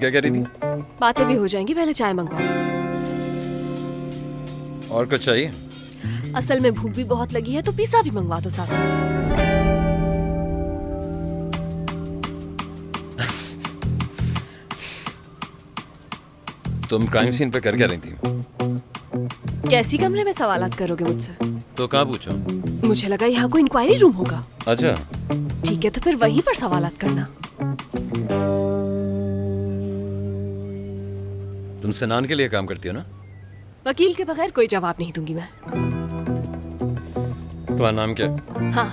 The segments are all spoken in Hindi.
क्या कह रही थी? बातें भी हो जाएंगी, पहले चाय मंगवाओ। और कुछ चाहिए? असल में भूख भी बहुत लगी है तो पिज्जा भी मंगवा दो साथ में। तुम क्राइम सीन पे कर क्या रही थी? कैसी कमरे में सवालात करोगे मुझसे? तो कहाँ पूछो? मुझे लगा यहाँ कोई इंक्वायरी रूम होगा। अच्छा, ठीक है, तो फिर वहीं पर सवालात करना। तुम सनान के लिए काम करती हो ना? वकील के बगैर कोई जवाब नहीं दूंगी मैं। तुम्हारा नाम क्या है? हाँ,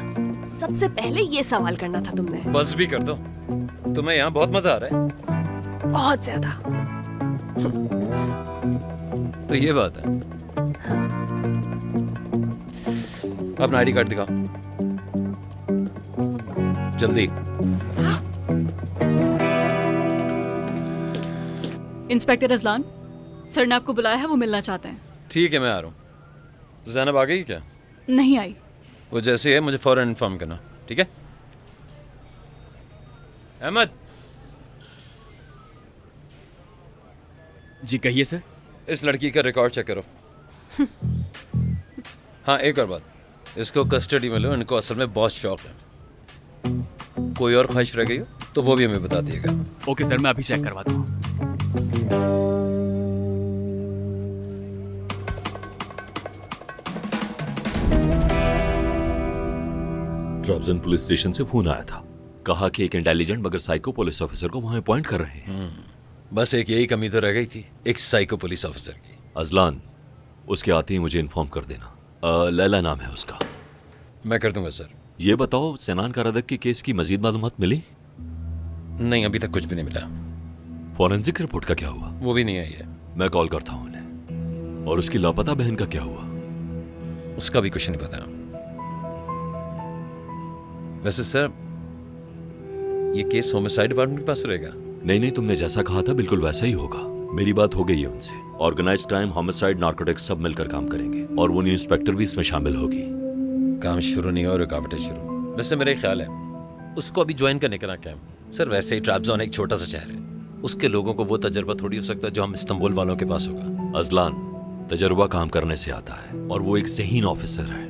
सबसे पहले ये सवाल करना था तुमने। बस भी कर दो। तुम्हें यहाँ बहुत मजा आ रहा है। बहुत ज्यादा। तो ये बात है। अपना आईडी कार्ड दिखाओ जल्दी। इंस्पेक्टर अजलान, सर ने आपको बुलाया है, वो मिलना चाहते हैं। ठीक है, मैं आ रहा हूँ। ज़ैनब आ गई क्या? नहीं आई। वो जैसे है मुझे फौरन इन्फॉर्म करना, ठीक है? अहमद। जी कहिए सर। इस लड़की का रिकॉर्ड चेक करो। हाँ, एक और बात, इसको कस्टडी में लो। इनको असल में बहुत शौक है। कोई और ख्वाहिश रह गई हो तो वो भी हमें बता दिएगा। ओके सर, मैं अभी चेक करवाता हूँ। ट्राब्जन पुलिस स्टेशन से फोन आया था, कहा कि एक इंटेलिजेंट मगर साइको पुलिस ऑफिसर को वहां अपॉइंट कर रहे हैं। बस एक यही कमी तो रह गई थी, एक साइको पुलिस ऑफिसर की। अजलान, उसके आते ही मुझे इन्फॉर्म कर देना। लैला नाम है उसका। मैं कर दूंगा सर। ये बताओ, सनान कारदक की केस की मजीद मालूमात मिली? नहीं, अभी तक कुछ भी नहीं मिला। फॉरेंसिक रिपोर्ट का क्या हुआ? वो भी नहीं आई है। मैं कॉल करता हूँ उन्हें। और उसकी लापता बहन का क्या हुआ? उसका भी कुछ नहीं पता। वैसे सर, ये केस होमिसाइड डिपार्टमेंट के पास रहेगा? नहीं, तुमने जैसा कहा था बिल्कुल वैसा ही होगा। मेरी बात हो गई है उनसे। ऑर्गेनाइज्ड क्राइम, होमिसाइड, नार्कोटिक्स सब मिलकर काम करेंगे और वो न्यू इंस्पेक्टर भी इसमें शामिल होगी। काम शुरू नहीं हो, रुकावटें शुरू। वैसे मेरा ख्याल है उसको अभी ज्वाइन करने का ना क्या सर। वैसे ही ट्रैबजोन एक छोटा सा शहर है, उसके लोगों को वो तजर्बा थोड़ी हो सकता है जो हम इस्तांबुल वालों के पास होगा। अजलान, तजर्बा काम करने से आता है और वो एक ज़हीन ऑफिसर है।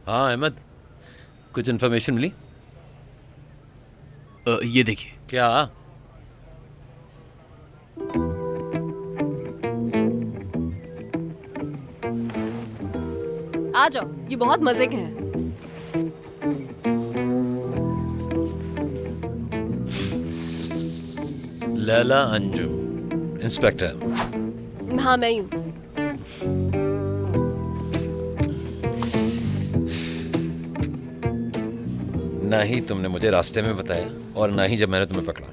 हाँ अहमद, कुछ इन्फॉर्मेशन मिली? ये देखिए। क्या? आ जाओ, ये बहुत मजे के हैं। लैला अंजुम, इंस्पेक्टर। हाँ, मैं ही हूँ। ना ही तुमने मुझे रास्ते में बताया और ना ही जब मैंने तुम्हें पकड़ा।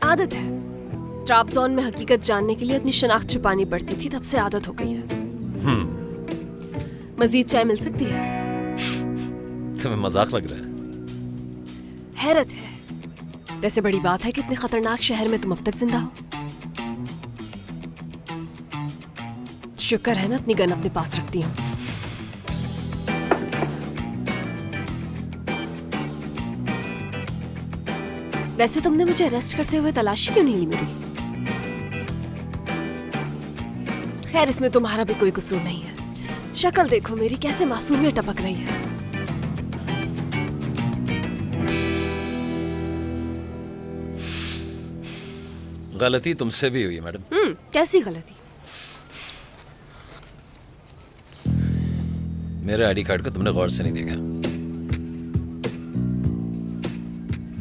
आदत है। ट्राबजोन में हकीकत जानने के लिए अपनी शनाख्त छुपानी पड़ती थी, तब से आदत हो गई है। मजीद चाय मिल सकती है? तुम्हें मजाक लग रहा है? हैरत है। वैसे बड़ी बात है कि इतने खतरनाक शहर में तुम अब तक जिंदा हो। शुक्र है मैं अपनी गन अपने पास रखती हूँ। वैसे तुमने मुझे अरेस्ट करते हुए तलाशी क्यों नहीं ली मेरी? खैर, इसमें तुम्हारा भी कोई कसूर नहीं है। शक्ल देखो मेरी, कैसे मासूमियत टपक रही है। गलती तुमसे भी हुई है मैडम। कैसी गलती? मेरे आईडी कार्ड को तुमने गौर से नहीं देखा।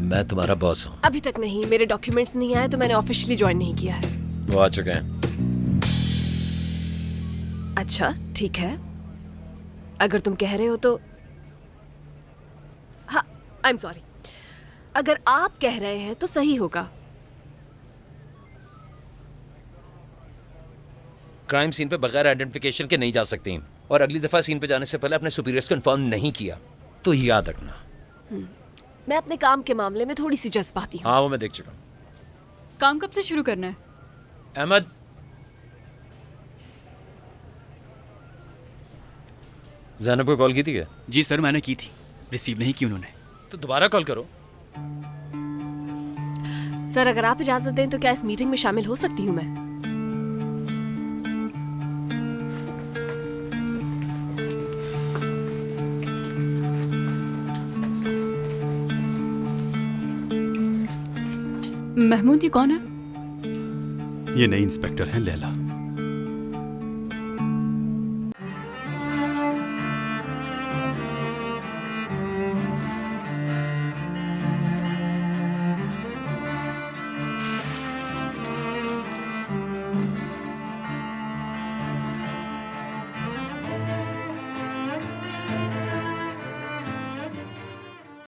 मैं तुम्हारा बॉस हूँ। अभी तक नहीं, मेरे डॉक्यूमेंट्स नहीं आए तो मैंने ऑफिशियली ज्वाइन नहीं किया है। वो आ चुके हैं। अच्छा, ठीक है, अगर तुम कह रहे हो तो। हाँ, आई एम सॉरी। अगर आप कह रहे हैं तो सही होगा। क्राइम सीन पे बगैर आइडेंटिफिकेशन के नहीं जा सकती, और अगली दफा सीन पे जाने से पहले अपने सुपीरियर्स को इन्फॉर्म नहीं किया तो याद रखना। मैं अपने काम के मामले में थोड़ी सी जज्बाती हूँ। हाँ, वो मैं देख चुका हूँ। काम कब से शुरू करना है? अहमद, जैनब को कॉल की थी क्या? जी सर, मैंने की थी, रिसीव नहीं की उन्होंने। तो दोबारा कॉल करो। सर अगर आप इजाजत दें तो क्या इस मीटिंग में शामिल हो सकती हूँ मैं? महमूद, ये कौन है? ये नई इंस्पेक्टर हैं लैला।